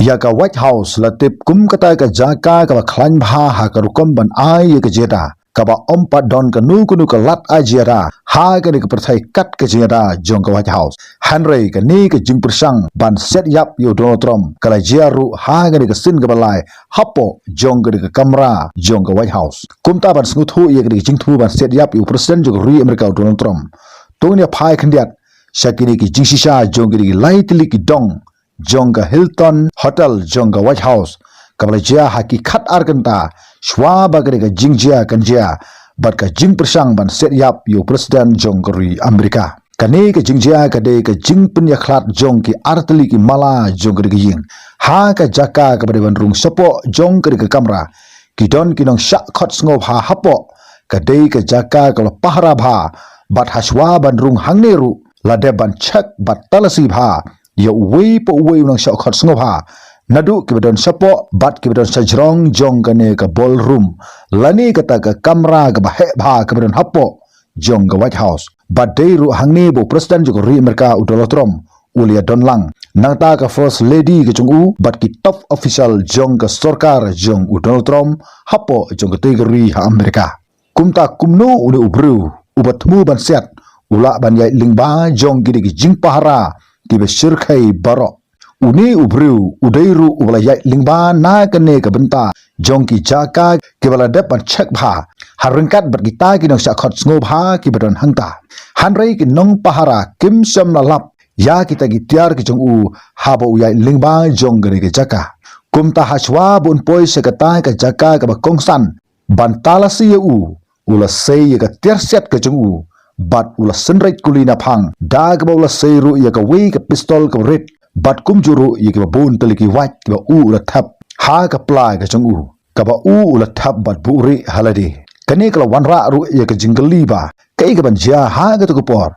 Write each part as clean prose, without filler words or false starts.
ya ka White House latip kum kata ka jaka ka khlan bha ha ka rukom ban ai ya ka jeta ka ba ompa don ka nu kunu ka lat a jera ha ka ni ka perthai kat ka jera jong ka White House Henry ka ni ka jing persang ban set yap yo Donald Trump ka la jeru ha ka ni ka sin ka balai hapo jong ka ni ka kamera jong ka White House kum ta ban sngu thu ya ka ni jing thu ban set yap yo president jong ri America Donald Trump tong ni phai khandiat shakini ki jing shisha jong ka ni lai tili ki dong Jongga Hilton Hotel Jongga White House kabalaja haki khat arkanta shwa bagre jingjia kanjia bat ka jing persang ban set yap yo president Jonggri Amerika kane ka jingjia ka de ka jing punya khlat jong ki artli ki mala Jonggri jing ha ka jaka ka ban rung sopo Jonggri ka kamera ki don ki nong syak khot sngob ha hapo ka de ka jaka ka pahra bha bat haswa ban rung hangneru lade ban chek bat talasi bha ya uwe po uwe unang syak khot sngob ha nadu kibadon sapo bat kibadon sajrong jong kane ka ballroom lani kata ka kamera ka bahe bha kibadon hapo jong ka White House bat deiru hangni bo president jong ri Amerika Donald Trump ulia donlang nangta ka first lady ka jong u bat ki top official jong ka sarkar jong Donald Trump hapo jong ka tegri ha Amerika kumta kumno ule ubru ubatmu ban set ula ban yai lingba jong ki jing pahara tiba syirkai barok uni ubru udairu ubalaya lingba na kene ka benta jongki jaka kibala depan cek bha harengkat bergita ki nong sakhot sngob ha ki badon hangta hanrei ki nong pahara kim sam lalap ya kita gitiar ki jong u habo ya lingba jong gere ki jaka kumta haswa bun poi sekata ka jaka ka bakongsan bantalasi u ula sei ka terset ka jong u bat ula senreit kulina phang dag ba ula seiru ya ka wei ka pistol ka red bat kum juru ya ka bun teliki white ka u ula thap ha ka pla ka jong u ka ba u ula thap bat buri halade kane ka wanra ru ya ka jingli ba kai ka ban ja ha ka tu por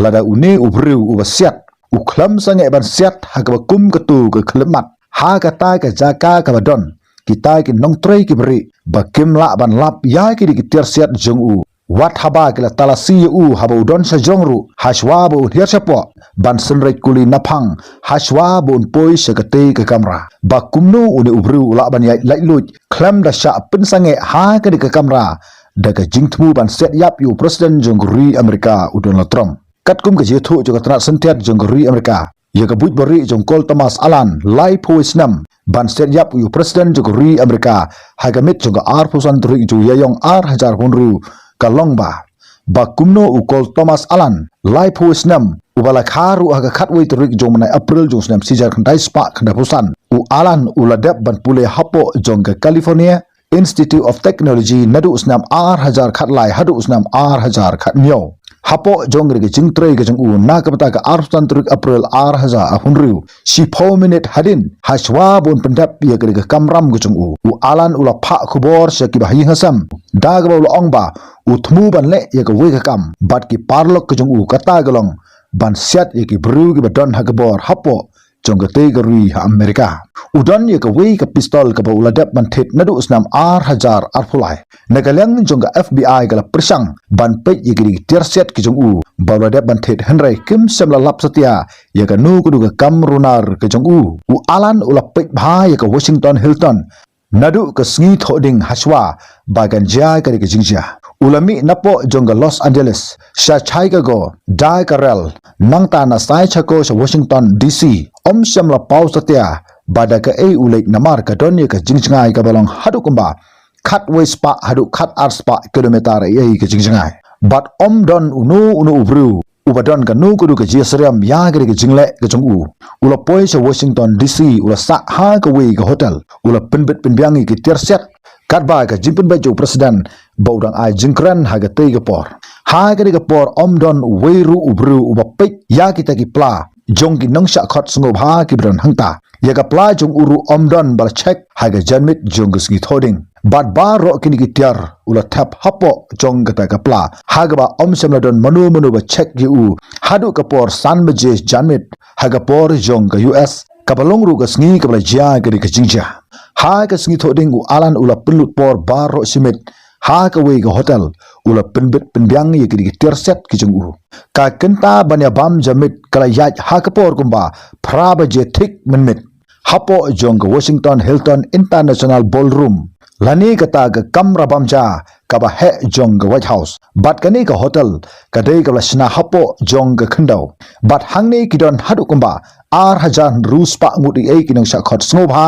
lada une ubru u siat u khlam sange ban siat ha ka kum ka tu ka khlemat ha ka ta ka jaka ka badon kita ki nong trei ki beri ba kim la ban lap ya ki di ter siat jong u wat haba kila talasi u haba udon sa jongru haswa bu hiar sapo ban senreit kuli naphang haswa bu poi sekate ke kamera ba kumno uni ubru la ban yai lai lut klam da sha pensange ha ke ke kamera da ka jingthmu ban set yap yu president Jonggri Amerika Donald Trump kat kum ke jethu jo ka sentiat Jonggri Amerika ya ka buj bari jongkol Thomas Alan lai poisnam ban set yap yu president Jonggri Amerika hagamit jo ka ar pusan tri ju yayong ar hajar hunru kalong ba kumno ukol Thomas Alan lai puisnam ubala kharu aga khatwei turik jong manai April jong snam sijar khandai spa khanda pusan u Alan uladep ban pule hapo jong ka California Institute of Technology nadu snam ar hajar khatlai hadu snam ar hajar khatmyo hapo jong ge jingtrei ge jong u na ka bata ka ar pusan turik April ar hajar ahunru si 4 minute hadin haswa bon pendap ya ge kamram ge jong u Alan ula pha khubor se ki bahi hasam dag ba ula ong ba uthmu ban le ya ka we ka kam bat ki parlok ke jong u kata galong ban siat ya ki bru ki badon ha gabor hapo jong ka te gari ha Amerika udon ya ka we ka pistol ka ba uladap ban thet nadu snam ar hajar arpulai nagalang jong ka FBI ka la persang ban pe ya ki ter set ki jong u ba uladap ban thet henry kim samla lap setia ya ka nu ku ka kam runar ke jong u Alan ula pe bha ya ka Washington Hilton nadu ke sngi thoding haswa bagan jai ka jingjia ulami napo jongga Los Angeles sha Chicago dai karel nangta na sai chako sa Washington DC om samla pau satia bada ka ulek namar ka donya ka jingjngai ka balong hadu kumba khat we spa hadu khat ar spa kilometer ka jingjngai but om don unu ubru ubadon ka nu kudu ka jiasriam ya ka jingle ka jongu ula poi sa Washington DC ula sa ha ka we ka hotel ula penbet penbiangi ki terset katba ka jimpun baju presiden baudang ai jingkran ha ga te ga por ha ga por om don weiru ubru ubapek ya kita ki pla jong ki nong sha khot sngob ha ki bron hangta ya ga pla jong uru om don bal check ha ga janmit jong gi thoding bat ba ro kini ki tiar ula tap hapo jong ga ta ka pla ha ga ba om samladon manu ba check gi u hadu ka por san baje janmit ha ga por jong ga US kabalong ru ga sngi ka bla ja ga ka jingja ha ka sngi thoding u Alan ula pelut por baro simit ha ka we ga hotel ula penbet penbiang ye ki terset ki jong u ka kenta banya bam jamit kala yaj ha ka por kumba phra ba je thik menmit hapo jong ke Washington Hilton International Ballroom lani kata ke kamra bamja kaba he jong ke White House bat kani ke hotel kadai ke lasna hapo jong ke khendau bat hangni kidon hadu kumba ar hajan rus pa ngudi ei kinang shakhot snobha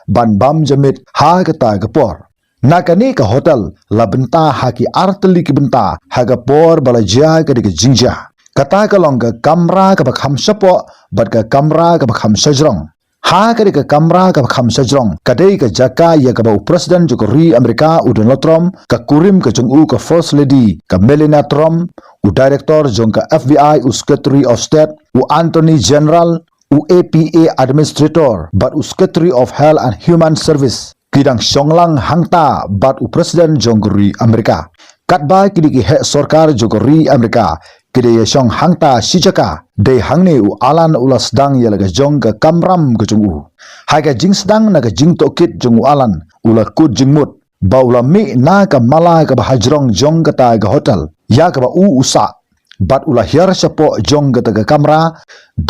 ban bam jamit ha kata ke por nakani ke hotel la benta haki arteli ki benta haga por balajia ke de jingja kata ke long ke kamra ke bakham sapo bat ke kamra ke bakham sajrong ha kari ke kamra ke kham sajrong kadai ke jaka ya ke bau presiden Jokowi Amerika u Donald Trump ke kurim ke jong u ke first lady ke Melania Trump u director jong ke FBI u secretary of state u Anthony General u APA administrator but u secretary of health and human service kidang songlang hangta but u presiden Jokowi Amerika katba kidi ki he sarkar Jokowi Amerika kide yashong hangta sijaka de hangne u alan ulas dang yalaga jong ke kamram ke jong u haga jing sedang naga jing tokit jong u alan ula kut jing mut ba ula mi na ka mala ka bahajrong jong ke ta ke hotel ya ka ba u usa bat ula hiar sapo jong ke ta ke kamra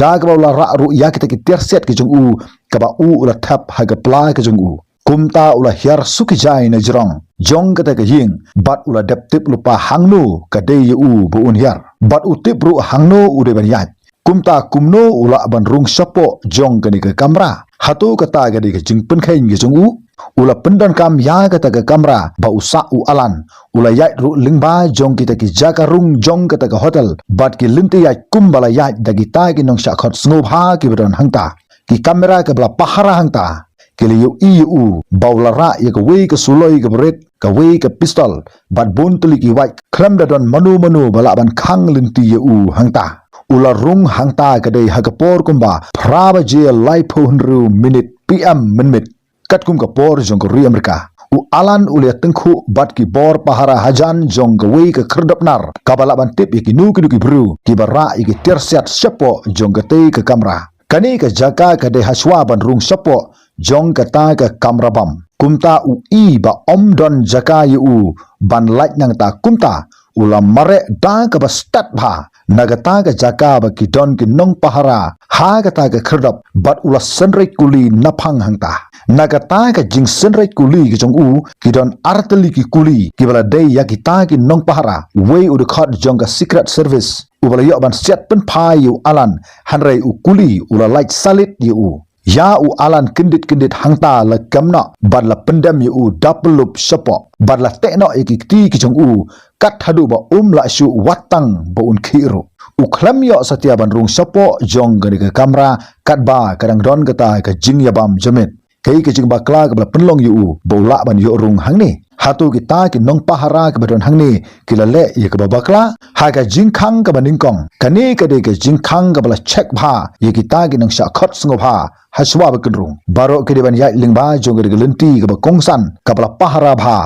da ka ba ula ra ru ya kita ki terset ke jong u ka ba u ula tap haga pla ke jong u kumta ula hiar suki jai na jrong jong kata ke ying bat ula dep tip lupa hangnu ka de u bu un hiar bat utip ru hangnu u de ban yat kumta kumno ula ban rung sapo jong ke ke kamra hatu kata ke de jing pen khain ge jong u ula pendan kam ya kata ke kamra ba usa u alan ula yat ru lingba jong kita ki jaka rung jong kata ke hotel bat ki linti yat kumbala yat dagi ta ki nong shakhot snob ha ki bedan hangta ki kamera ke bla pahara hangta kili yu iu baula ra ya ke wei ke suloi ke beret ke wei ke pistol bat bon tuli ki wai klam da don manu bala ban khang linti yu hangta ula rung hangta ke dei ha ke por kumba praba je lai phunru minute pm minute kat kum ke por jong ke ri Amerika u alan ulia tengku bat ki bor pahara hajan jong ke wei ke kerdapnar kabala ban tip ki nu ki bru ki bara ki tersiat sepo jong ke tei ke kamera kani ke jaka ke dei haswa ban rung sepo jong kata ke kamera bam kumta u i ba om don jaka yu ban lait nang ta kumta ulam mare da ke ba stat bha nagata ke jaka ba ki don ki nong pahara ha kata ke khrdap bat ula senrei kuli naphang hangta nagata ke jing senrei kuli ki jong u ki don arteli ki kuli ki bala dei ya ki ta ki nong pahara wei u de khot jong ka secret service u bala yo ban set pen phai yu alan hanrei u kuli ula lait salit yu ya u alan kendit hangta la kamna bad la pendam yu double loop sapo bad la tekno ikiti ki jong u kat hadu ba la shu watang ba un khiru u khlam yo satya ban rung sapo jong gari ke kamera kat ba kadang don kata ke jing ya bam jamet kai ke jing ba kla ke penlong yu bola ban yo rung hangni hatu kita ki nong pahara ke badon hangni kilale ye ke babakla ha ka jingkhang ke baningkong kani ke de ke jingkhang ke bala check bha ye kita ki nang sha khot sngo bha haswa ba kendrung baro ke de ban yai lingba jong ke lenti ke ba kongsan ke bala pahara bha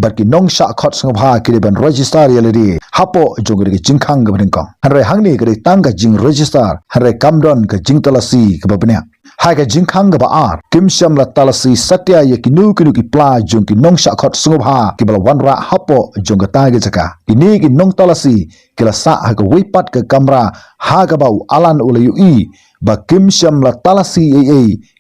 bar ki nong sha khot sngo bha ke de ban register ye le hapo jong ke jingkhang ke baningkong hanre hangni ke de tang ka jing register hanre kamdon ke jing talasi ke babnya haga jingkhang ga baar kim sham la talasi satya ye kinu ki pla jong ki nong sha khot sungub ha ki bala wanra hapo jong ga ta ge jaka ini ki nong talasi ki la sa ha ga wipat ke kamera ha ga bau alan ula yu i ba kim sham la talasi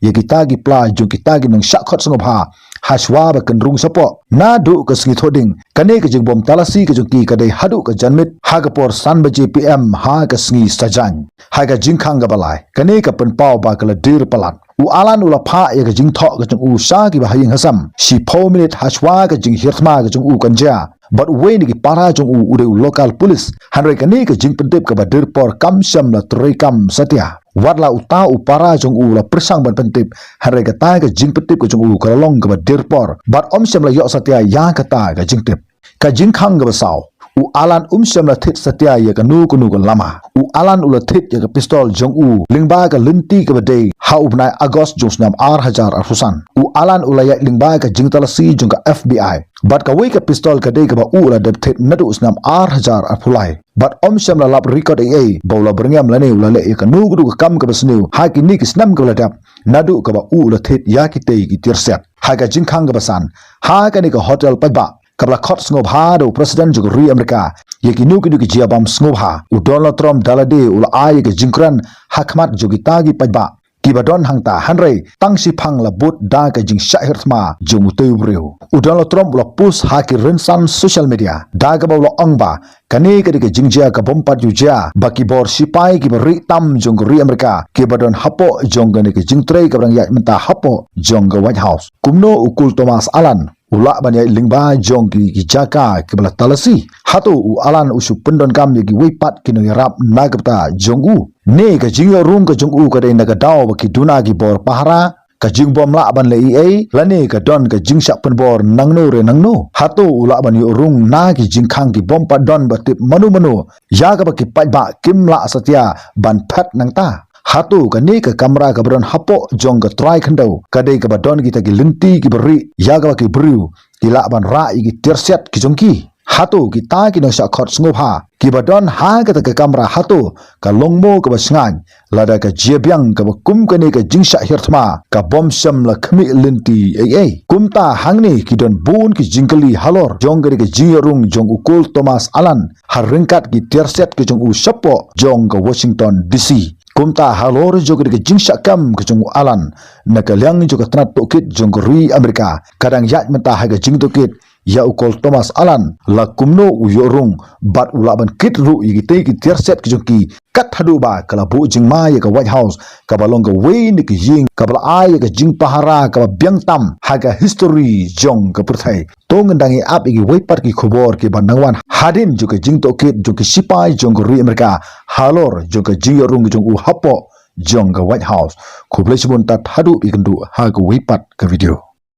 ye ki ta gi pla jong ki ta gi nong sha khot sungub ha haswa ba kendrung sapo na du ke singi thoding kane ke jing bom talasi ke jong ki ka dei hadu ke janmit ha ga por san baje pm ha ga singi sajan ha ga jingkhang ga balai kane ka pen pau ba ka la dir palat u alan ula pha ye ga jing tho ga jong u sa ki ba haying hasam si 4 minute haswa ga jing hirthma ga jong u kanja but we ni ki para jong u de local police hanre kane ka jing pentip ka ba dir por kam sham la trei kam satya wadla uta upara jong u la persang ban pentip hanre ka ta ka jing pentip ka jong u ka long ka ba dir por but om sham la yo satya ya ka ta ka jing tip ka jing khang ga ba saw u alan sham la thit satya ye ka nu ka lama u alan ula thit ye ka pistol jong u lingba ka linti ka ba dei ha ubnai agos josnam ar hajar arfusan u alan ula ya lingba ka jing talasi jong ka FBI but ka wei ka pistol ka dei ka ba u ula dep thit nadu usnam ar hajar arfulai but sham la lap record bola berngam la ne ula le ka nu ka kam ka basnu ha ki ni ki snam ka la dap nadu ka ba u ula thit ya ki tei ki tirset ha ka jing khang ka basan ha ka ni ka hotel pa ba kabla khot snob ha do president Jokowi Amerika ye ki nu ki jiabam snob ha u Donald Trump dalade ula ai ke jingkran hakmat jogita gi pajba kibadon hangta hanrei tangsi phang la but da ka jing shahir thma jung teubreu udon lo trom lo pus haki rensan social media da ka lo angba kani ka dik jingjia ka bompat yujia baki bor sipai ki beri tam jong ri Amerika kibadon hapo jong ni ka jingtrei ka brang ya menta hapo jong White House kumno ukul Thomas Alan ulak banyai lingba jong ki jaka ke bala talasi hatu u alan usu pendon kam ki weipat kino yarap nagapta jong u ne ka jingyo rung ka jong u ka dei naga daw ki duna ki bor pahara ka jing bom la ban le ei lane ka don ka jing sak pen bor nangno re nangno hatu ulak ban yo rung na ki jing khang ki bom pa don batip manu ya ka ba ki pat ba kim la satya ban phat nangta hatu ka ne ka kamera ka bron hapo jong ka try khandau ka dei ka badon kita ki linti ki beri ya ka ki beriu ki la ban ra ki terset ki jongki hatu ki ta ki no sha khot sngup ha ki badon ha ka ka kamera hatu ka longmo ka basngan lada ka jebyang ka kum ka ne ka jingsha hirthma ka bom sham la khmi linti ei kumta hangni ki don bun ki jingkali halor jong ka jingrung jong ukul Thomas Alan har ringkat ki terset ki jong u sapo jong ka Washington DC kumta halor jogo de jingsha kam ke jong Alan nakalyang jogo tnat tokit jong ri Amerika kadang yat menta ha ga jing tokit ya ukol Thomas Alan la kumno uyorung bat ulaban kit ru yigite ki terset ki jongki kat hadu ba kala bu jing ma ya ka White House ka balong ka we ni ki jing ka bala ai ka jing pahara ka byang tam ha ga history jong ka perthai tong ndangi ap ki we pat ki khobor ki bandangwan hadin jo ka jing tokit jo ki sipai jong ri Amerika halor jo ka jing yorung jong u hapo jong ka White House khoble sibun tat hadu ikendu ha ka we pat ka video